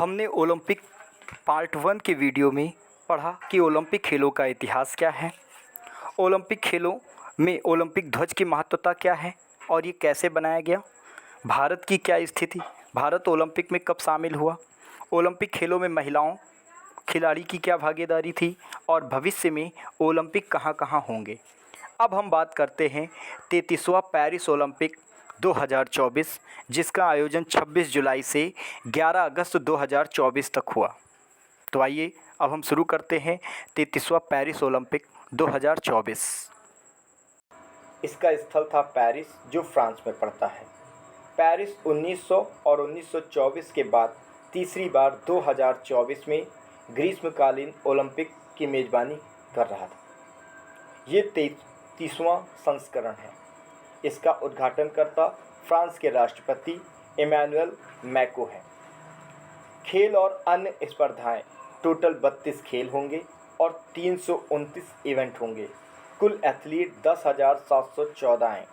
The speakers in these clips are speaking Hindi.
हमने ओलंपिक पार्ट 1 के वीडियो में पढ़ा कि ओलंपिक खेलों का इतिहास क्या है, ओलंपिक खेलों में ओलंपिक ध्वज की महत्वता क्या है और ये कैसे बनाया गया, भारत की क्या स्थिति, भारत ओलंपिक में कब शामिल हुआ, ओलंपिक खेलों में महिलाओं खिलाड़ी की क्या भागीदारी थी और भविष्य में ओलंपिक कहाँ कहाँ होंगे। अब हम बात करते हैं 33वां पेरिस ओलंपिक 2024, जिसका आयोजन 26 जुलाई से 11 अगस्त 2024 तक हुआ। तो आइए अब हम शुरू करते हैं 33वां पेरिस ओलंपिक 2024। इसका स्थल था पेरिस, जो फ्रांस में पड़ता है। पेरिस 1900 और 1924 के बाद तीसरी बार 2024 में ग्रीष्मकालीन ओलंपिक की मेज़बानी कर रहा था। ये 33वां संस्करण है। इसका उद्घाटनकर्ता फ्रांस के राष्ट्रपति इमैनुएल मैक्रों हैं। खेल और अन्य स्पर्धाएं टोटल 32 खेल होंगे और 329 इवेंट होंगे। कुल एथलीट 10,714 हैं।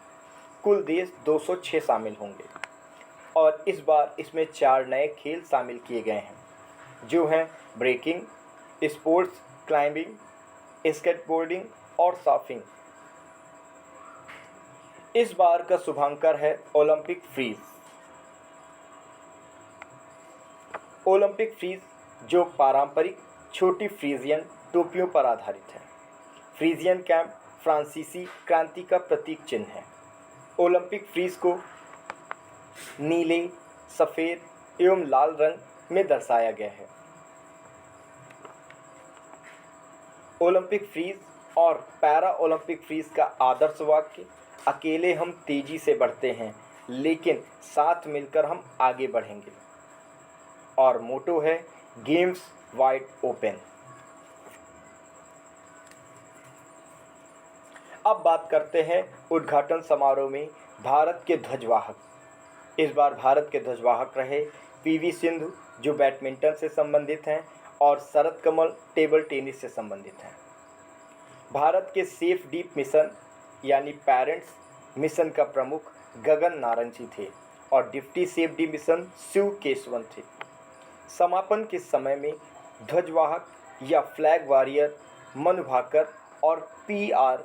कुल देश 206 शामिल होंगे और इस बार इसमें 4 नए खेल शामिल किए गए हैं, जो हैं ब्रेकिंग, स्पोर्ट्स क्लाइंबिंग, स्केटबोर्डिंग और सर्फिंग। इस बार का शुभांकर है ओलंपिक फ्रीज। ओलंपिक फ्रीज जो पारंपरिक छोटी फ्रीजियन टोपियों पर आधारित है। फ्रीजियन कैप फ्रांसीसी क्रांति का प्रतीक चिन्ह है। ओलंपिक फ्रीज को नीले, सफ़ेद एवं लाल रंग में दर्शाया गया है। ओलंपिक फ्रीज और पैरा ओलंपिक फ्रीज का आदर्श वाक्य, अकेले हम तेजी से बढ़ते हैं लेकिन साथ मिलकर हम आगे बढ़ेंगे, और मोटो है गेम्स वाइड ओपन। अब बात करते हैं उद्घाटन समारोह में भारत के ध्वजवाहक। इस बार भारत के ध्वजवाहक रहे पीवी सिंधु, जो बैडमिंटन से संबंधित हैं, और शरत कमल टेबल टेनिस से संबंधित हैं। भारत के सेफ डीप मिशन यानी पेरेंट्स मिशन का प्रमुख गगन नारंगी थे और deputy chef de mission Shiva Keshavan थे। समापन के समय में ध्वजवाहक या फ्लैग वॉरियर मनु भाकर और पीआर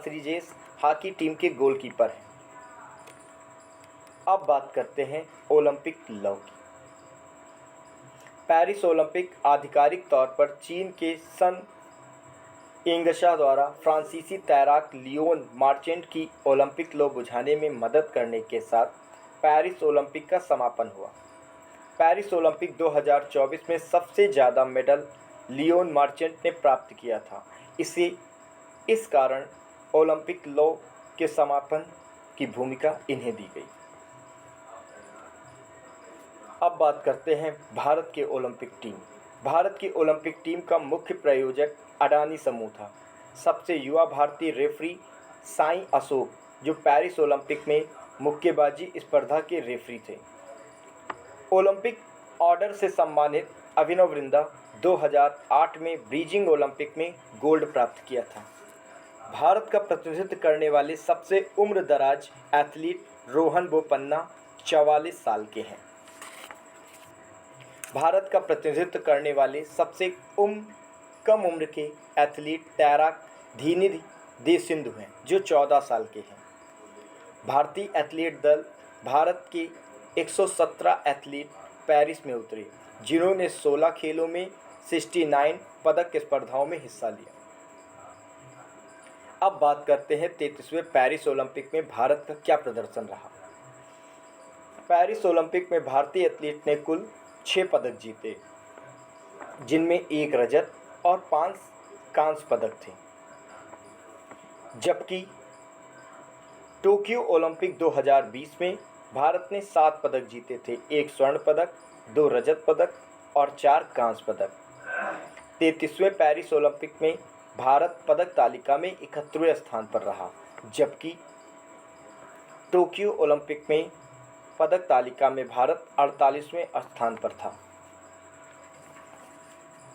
श्रीजेश हॉकी टीम के गोलकीपर हैं। अब बात करते हैं ओलंपिक लौ की। पेरिस ओलंपिक आधिकारिक तौर पर चीन के सन इंगशा द्वारा फ्रांसीसी तैराक लियोन मार्चेंट की ओलंपिक लौ बुझाने में मदद करने के साथ पेरिस ओलंपिक का समापन हुआ। पेरिस ओलंपिक 2024 में सबसे ज़्यादा मेडल लियोन मार्चेंट ने प्राप्त किया था। इस कारण ओलंपिक लौ के समापन की भूमिका इन्हें दी गई। अब बात करते हैं भारत के ओलंपिक टीम। भारत की ओलंपिक टीम का मुख्य प्रायोजक अडानी समूह था। सबसे युवा भारतीय रेफरी साईं अशोक, जो पेरिस ओलंपिक में मुक्केबाजी स्पर्धा के रेफरी थे। ओलंपिक ऑर्डर से सम्मानित अभिनव बिंद्रा 2008 में बीजिंग ओलंपिक में गोल्ड प्राप्त किया था। भारत का प्रतिनिधित्व करने वाले सबसे उम्रदराज एथलीट रोहन बोपन्ना 44 साल के हैं। भारत का प्रतिनिधित्व करने वाले सबसे कम उम्र के एथलीट तैराक धीनिधि सिंधु हैं, जो 14 साल के हैं। भारतीय एथलीट दल भारत के 117 एथलीट पेरिस में उतरे, जिन्होंने 16 खेलों में 69 पदक स्पर्धाओं में हिस्सा लिया। अब बात करते हैं 33वें पेरिस ओलंपिक में भारत का क्या प्रदर्शन रहा। पेरिस ओलंपिक में भारतीय एथलीट ने कुल 6 पदक जीते, जिनमें 1 रजत और 5 कांस्य पदक थे। जबकि टोक्यो ओलंपिक 2020 में भारत ने 7 पदक जीते थे, 1 स्वर्ण पदक, 2 रजत पदक और 4 कांस्य पदक। 33वें पेरिस ओलंपिक में भारत पदक तालिका में 71वें स्थान पर रहा, जबकि टोक्यो ओलंपिक में पदक तालिका में भारत 48वें स्थान पर था।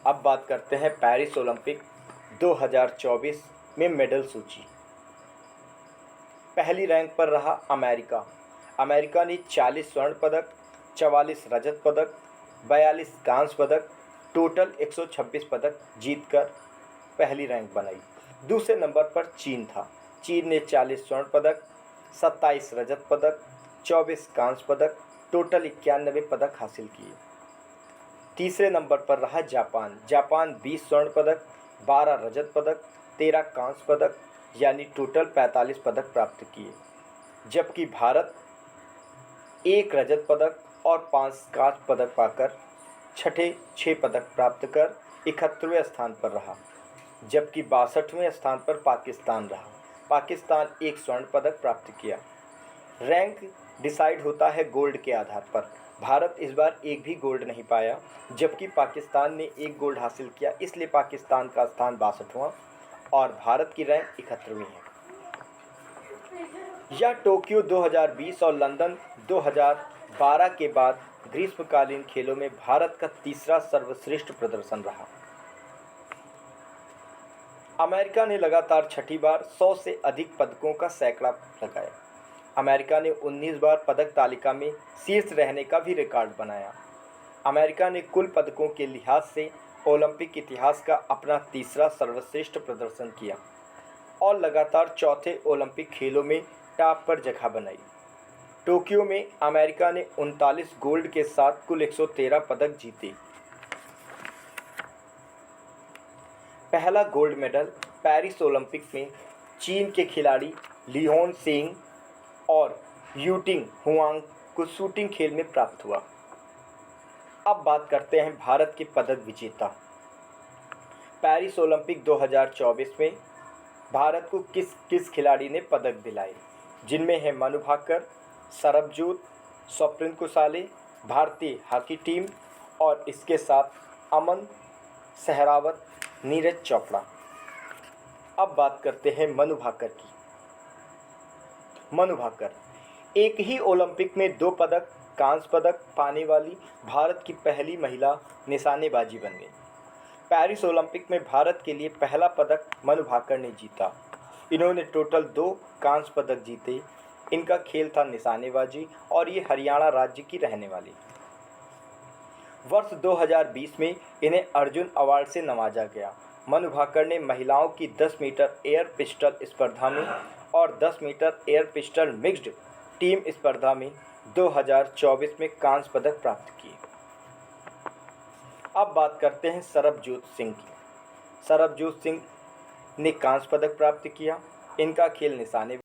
अब बात करते हैं पेरिस ओलंपिक 2024 में मेडल सूची। पहली रैंक पर रहा अमेरिका। अमेरिका ने 40 स्वर्ण पदक, 44 रजत पदक, 42 कांस्य पदक, टोटल 126 पदक जीतकर पहली रैंक बनाई। दूसरे नंबर पर चीन था। चीन ने 40 स्वर्ण पदक, 27 रजत पदक, 24 कांस्य पदक, टोटल 91 पदक हासिल किए। तीसरे नंबर पर रहा जापान। जापान 20 स्वर्ण पदक, 12 रजत पदक, 13 कांस्य पदक यानी टोटल 45 पदक प्राप्त किए। जबकि भारत 1 रजत पदक और 5 कांस्य पदक पाकर छठे 6 पदक प्राप्त कर 71वें स्थान पर रहा। जबकि 62वें स्थान पर पाकिस्तान रहा। पाकिस्तान 1 स्वर्ण पदक प्राप्त किया। रैंक डिसाइड होता है गोल्ड के आधार पर। भारत इस बार एक भी गोल्ड नहीं पाया, जबकि पाकिस्तान ने 1 गोल्ड हासिल किया, इसलिए पाकिस्तान का स्थान 62वां और भारत की रैंक 71वीं है। यह टोक्यो 2020 और लंदन 2012 के बाद ग्रीष्मकालीन खेलों में भारत का तीसरा सर्वश्रेष्ठ प्रदर्शन रहा। अमेरिका ने लगातार छठी बार 100 से अधिक पदकों का सैकड़ा लगाया। अमेरिका ने 19 बार पदक तालिका में शीर्ष रहने का भी रिकॉर्ड बनाया। अमेरिका ने कुल पदकों के लिहाज से ओलंपिक इतिहास का अपना तीसरा सर्वश्रेष्ठ प्रदर्शन किया और लगातार चौथे ओलंपिक खेलों में टॉप पर जगह बनाई। टोक्यो में अमेरिका ने 39 गोल्ड के साथ कुल 113 पदक जीते। पहला गोल्ड मेडल पेरिस ओलंपिक में चीन के खिलाड़ी लियोन सिंह और यूटिंग हुआंग को शूटिंग खेल में प्राप्त हुआ। अब बात करते हैं भारत के पदक विजेता। पेरिस ओलंपिक 2024 में भारत को किस किस खिलाड़ी ने पदक दिलाए, जिनमें है मनु भाकर, सरबजोत, स्वप्निल कुसाले, भारतीय हॉकी टीम और इसके साथ अमन सहरावत, नीरज चोपड़ा। अब बात करते हैं मनु भाकर की। मनु भाकर एक ही ओलंपिक में 2 पदक कांस्य पदक पाने वाली भारत की पहली महिला निशानेबाजी बन गई। पेरिस ओलंपिक में भारत के लिए पहला पदक मनु भाकर ने जीता। इन्होंने टोटल 2 कांस्य पदक जीते। इनका खेल था निशानेबाजी और ये हरियाणा राज्य की रहने वाली। वर्ष 2020 में इन्हें अर्जुन अवार्ड से नवाजा गया। मनु भाकर ने महिलाओं की 10 मीटर एयर पिस्टल स्पर्धा में और 10 metre air pistol mixed team स्पर्धा में 2024 में कांस्य पदक प्राप्त किए। अब बात करते हैं सरबजोत सिंह की। सरबजोत सिंह ने कांस्य पदक प्राप्त किया। इनका खेल निशाने